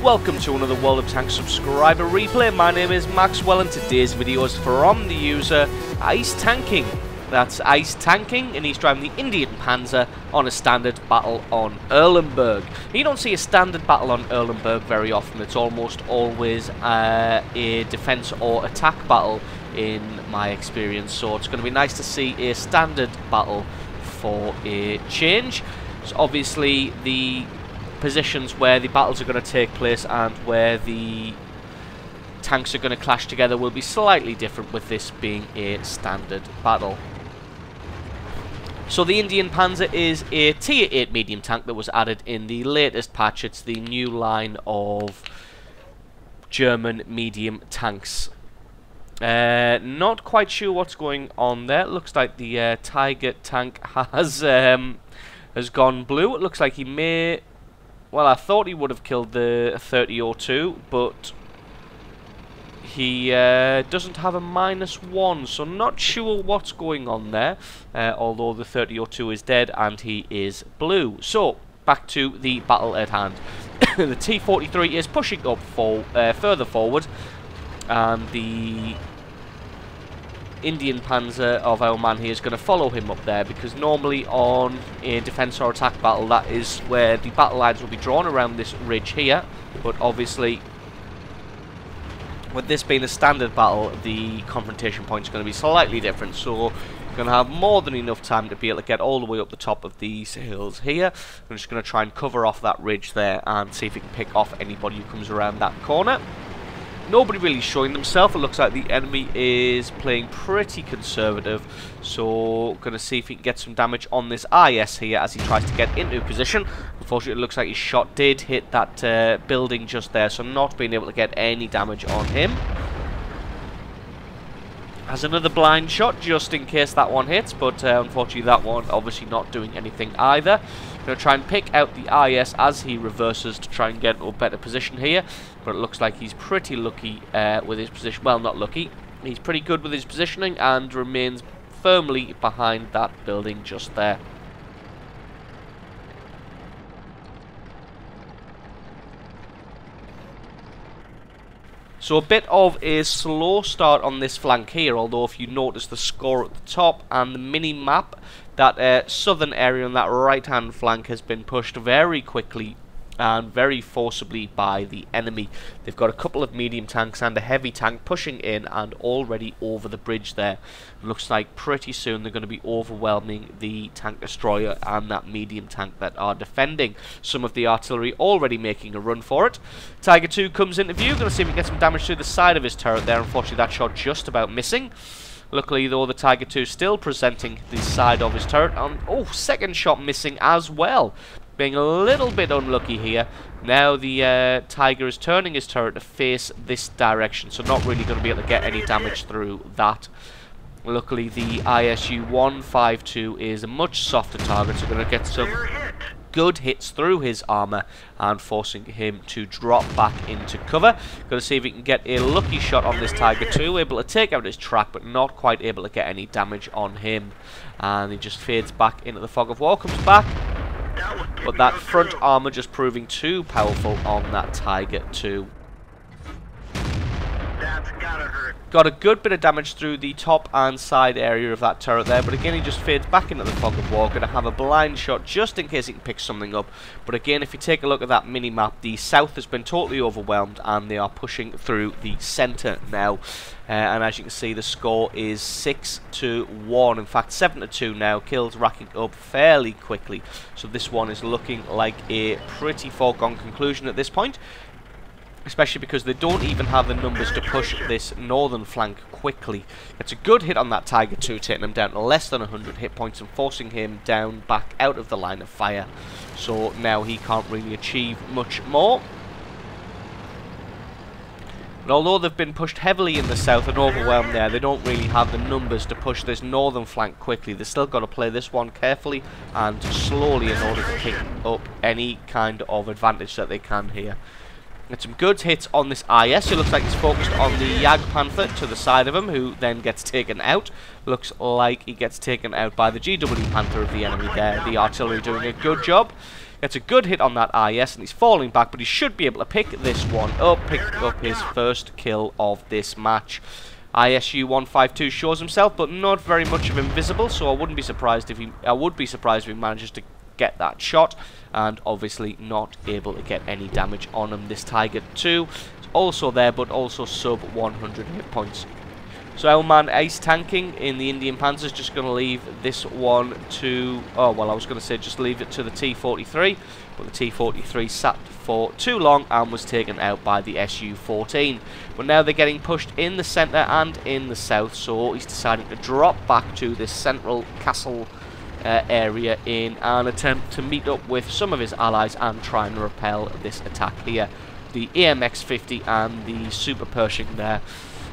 welcome to another World of Tanks subscriber replay. My name is Maxwell and today's video is from the user Ice Tanking. That's Ice Tanking, and he's driving the Indian Panzer on a standard battle on Erlenberg. You don't see a standard battle on Erlenberg very often. It's almost always a defense or attack battle in my experience, so it's going to be nice to see a standard battle for a change. So obviously the positions where the battles are going to take place and where the tanks are going to clash together will be slightly different, with this being a standard battle. So the Indian Panzer is a tier 8 medium tank that was added in the latest patch. It's the new line of German medium tanks. Not quite sure what's going on there. It looks like the Tiger tank has gone blue. It looks like he may... Well, I thought he would have killed the 3002, but he doesn't have a -1, so not sure what's going on there, although the 3002 is dead and he is blue. So, back to the battle at hand. The T-43 is pushing up further forward, and the Indian Panzer of our man here is going to follow him up there, because normally on a defense or attack battle, that is where the battle lines will be drawn around this ridge here. But obviously, with this being a standard battle, the confrontation point is going to be slightly different, so you're going to have more than enough time to be able to get all the way up the top of these hills here. I'm just going to try and cover off that ridge there and see if we can pick off anybody who comes around that corner. Nobody really showing themselves. It looks like the enemy is playing pretty conservative, so going to see if he can get some damage on this IS here as he tries to get into position. Unfortunately, it looks like his shot did hit that building just there, so not being able to get any damage on him. Has another blind shot just in case that one hits, but unfortunately that one obviously not doing anything either. Going to try and pick out the IS as he reverses to try and get into a better position here, but it looks like he's pretty lucky with his position. Well, not lucky. He's pretty good with his positioning and remains firmly behind that building just there. So a bit of a slow start on this flank here, although if you notice the score at the top and the mini-map, that southern area on that right-hand flank has been pushed very quickly and very forcibly by the enemy. They've got a couple of medium tanks and a heavy tank pushing in and already over the bridge there. Looks like pretty soon they're going to be overwhelming the tank destroyer and that medium tank that are defending. Some of the artillery already making a run for it. Tiger 2 comes into view. Going to see if we can get some damage through the side of his turret there. Unfortunately, that shot just about missing. Luckily, though, the Tiger 2 still presenting the side of his turret. And, oh, second shot missing as well. Being a little bit unlucky here. Now the Tiger is turning his turret to face this direction, so not really going to be able to get any damage through that. Luckily, the ISU-152 is a much softer target, so going to get some good hits through his armor and forcing him to drop back into cover. Going to see if he can get a lucky shot on this Tiger 2, able to take out his track, but not quite able to get any damage on him. And he just fades back into the fog of war, comes back. But that front armor just proving too powerful on that Tiger 2. That's gotta hurt. Got a good bit of damage through the top and side area of that turret there, but again he just fades back into the fog of war. Going to have a blind shot just in case he can pick something up. But again, if you take a look at that mini-map, the south has been totally overwhelmed and they are pushing through the centre now. And as you can see, the score is 6-1. In fact, 7-2 now. Kills racking up fairly quickly. So this one is looking like a pretty foregone conclusion at this point. Especially because they don't even have the numbers to push this northern flank quickly. It's a good hit on that Tiger 2, taking him down to less than 100 hit points and forcing him down back out of the line of fire. So now he can't really achieve much more. And although they've been pushed heavily in the south and overwhelmed there, they don't really have the numbers to push this northern flank quickly. They've still got to play this one carefully and slowly in order to pick up any kind of advantage that they can here. Get some good hits on this IS. It looks like he's focused on the Jagdpanther to the side of him, who then gets taken out. Looks like he gets taken out by the GW Panther of the enemy there. The artillery doing a good job. It's a good hit on that IS, and he's falling back, but he should be able to pick this one up, pick up his first kill of this match. ISU 152 shows himself, but not very much of invisible, so I would be surprised if he manages to get that shot, and obviously not able to get any damage on him. This Tiger 2 is also there, but also sub 100 hit points. So our man ace tanking in the Indian Panzer is just going to leave this one to, oh well, I was going to say just leave it to the T-43, but the T-43 sat for too long and was taken out by the Su-14. But now they're getting pushed in the centre and in the south, so he's deciding to drop back to this central castle area in an attempt to meet up with some of his allies and try and repel this attack here. The AMX-50 and the Super Pershing there.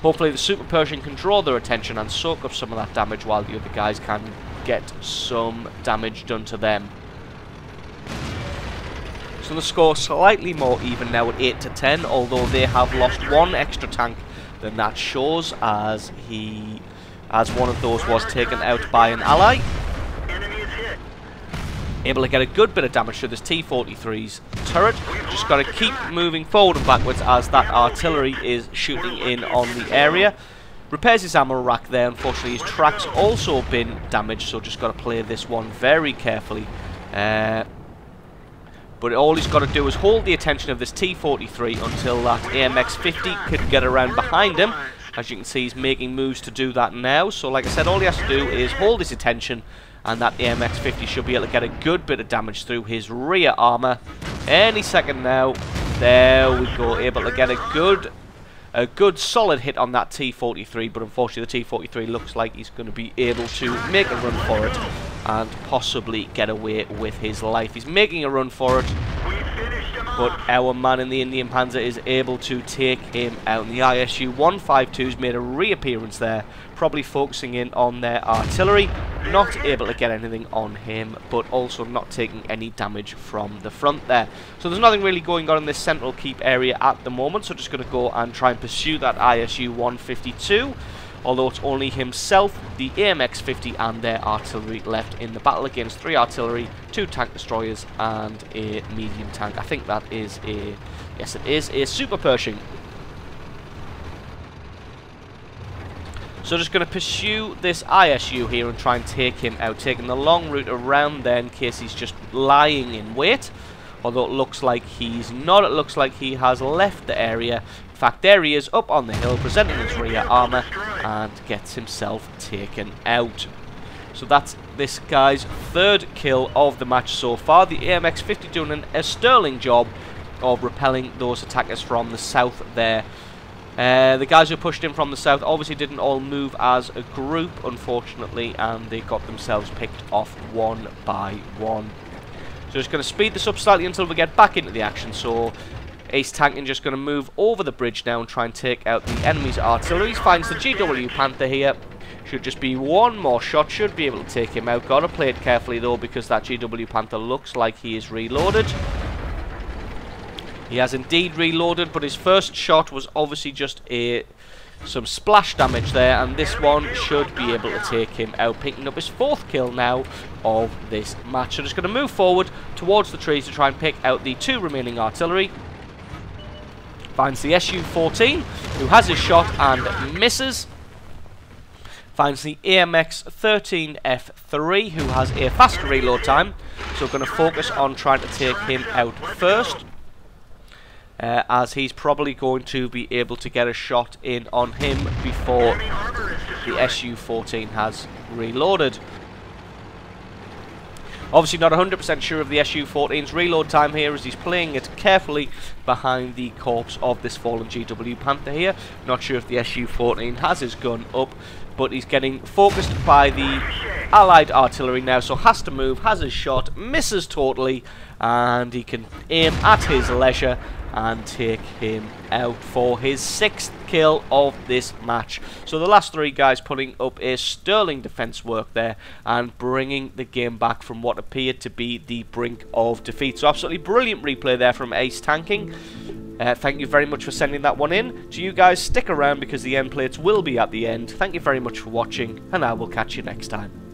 Hopefully the Super Pershing can draw their attention and soak up some of that damage, while the other guys can get some damage done to them. So the score slightly more even now at 8 to 10, although they have lost one extra tank than that shows, as one of those was taken out by an ally. Able to get a good bit of damage to this T-43's turret. Just got to keep moving forward and backwards as that artillery is shooting in on the area. Repairs his ammo rack there. Unfortunately, his track's also been damaged, so just got to play this one very carefully. But all he's got to do is hold the attention of this T-43 until that AMX-50 can get around behind him. As you can see, he's making moves to do that now. So like I said, all he has to do is hold his attention, and that AMX-50 should be able to get a good bit of damage through his rear armour. Any second now. There we go. Able to get a good solid hit on that T-43, but unfortunately the T-43 looks like he's going to be able to make a run for it and possibly get away with his life. He's making a run for it, but our man in the Indian Panzer is able to take him out. And the ISU 152's made a reappearance there, probably focusing in on their artillery. Not able to get anything on him, but also not taking any damage from the front there. So there's nothing really going on in this central keep area at the moment, so just going to go and try and pursue that ISU 152. Although it's only himself, the AMX-50 and their artillery left in the battle against 3 artillery, 2 tank destroyers and a medium tank. I think that is a, yes it is, a Super Pershing. So just going to pursue this ISU here and try and take him out, taking the long route around there in case he's just lying in wait. Although it looks like he's not, it looks like he has left the area. In fact, there he is up on the hill presenting his rear armour and gets himself taken out. So that's this guy's 3rd kill of the match so far. The AMX-50 doing a sterling job of repelling those attackers from the south there. The guys who pushed in from the south obviously didn't all move as a group, unfortunately, and they got themselves picked off one by one. So just going to speed this up slightly until we get back into the action. So Ace Tanking just going to move over the bridge now and try and take out the enemy's artillery. Finds the GW Panther here. Should just be one more shot, should be able to take him out. Got to play it carefully though, because that GW Panther looks like he is reloaded. He has indeed reloaded, but his first shot was obviously just some splash damage there, and this one should be able to take him out, picking up his 4th kill now of this match. So just going to move forward towards the trees to try and pick out the 2 remaining artillery. Finds the Su-14, who has his shot and misses. Finds the AMX-13F3, who has a faster reload time, so we're going to focus on trying to take him out first. As he's probably going to be able to get a shot in on him before the Su-14 has reloaded. Obviously not 100% sure of the Su-14's reload time here, as he's playing it carefully behind the corpse of this fallen GW Panther here. Not sure if the Su-14 has his gun up, but he's getting focused by the Allied artillery now, so has to move, has his shot, misses totally, and he can aim at his leisure and take him out for his 6th kill of this match. So the last 3 guys putting up a sterling defense work there and bringing the game back from what appeared to be the brink of defeat. So absolutely brilliant replay there from Ace Tanking. Thank you very much for sending that one in. To you guys, stick around because the end plates will be at the end. Thank you very much for watching, and I will catch you next time.